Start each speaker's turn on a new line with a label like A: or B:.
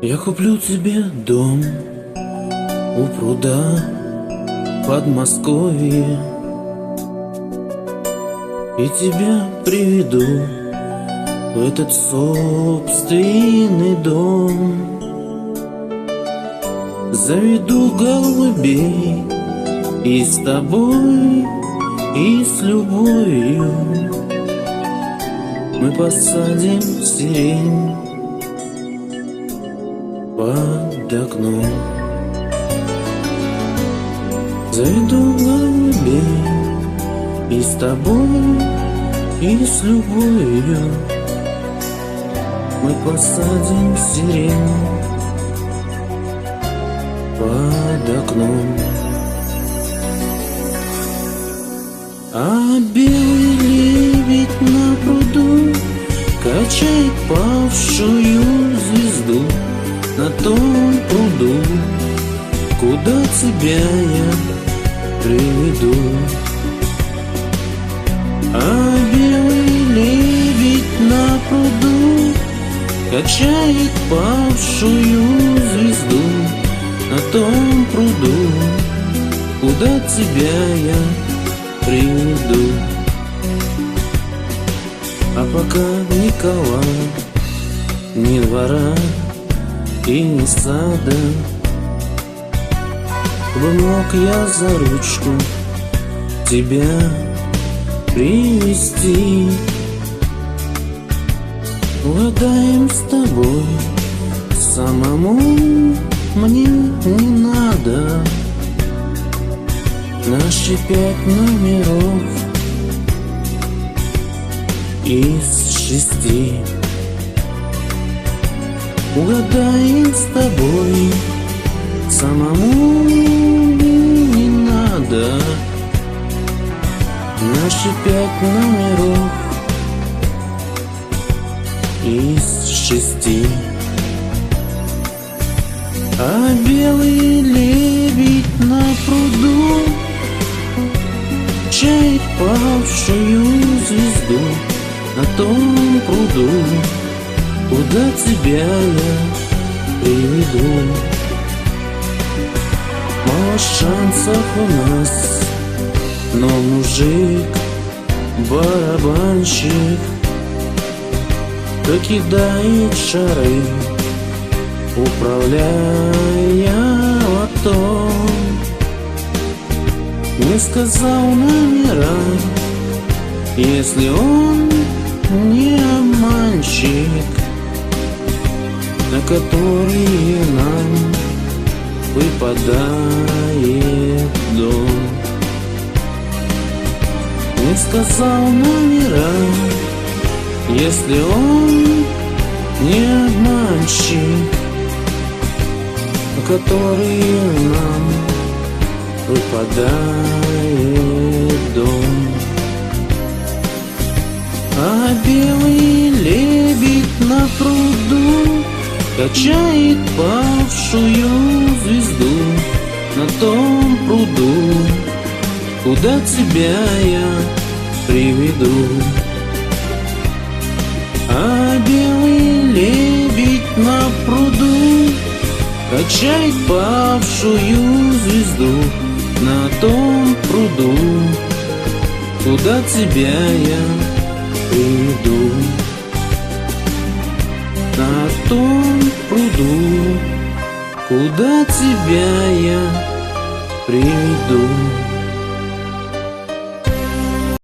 A: Я куплю тебе дом у пруда в Подмосковье и тебя приведу в этот собственный дом. Заведу голубей и с тобой, и с любовью мы посадим сирень под окном. Заведу голубей и с тобой, и с любовью мы посадим сирень под окном. А белый лебедь на пруду качает павшую звезду на том пруду, куда тебя я приведу. А белый лебедь на пруду качает павшую звезду на том пруду, куда тебя я приведу. А пока Николай, ни двора и ни сада, бы мог я за ручку тебя привести. Угадаем с тобой, самому мне не надо наши 5 номеров из 6. Угадаем с тобой, самому не надо наши 5 номеров из 6. А белый лебедь на пруду качает павшую звезду на том пруду, куда тебя я приведу. Мало шансов у нас, но мужик барабанщик то кидает шары, управляя лото. Не сказал номера, если он не обманщик, на которые нам выпадает дом. Не сказал номера, если он не обманщик, на которые нам выпадает дом. А белый лебедь на пруду качает павшую звезду на том пруду, куда тебя я приведу. А белый лебедь на пруду качает павшую звезду на том пруду, куда тебя я приведу. На том пруду, куда тебя я приведу.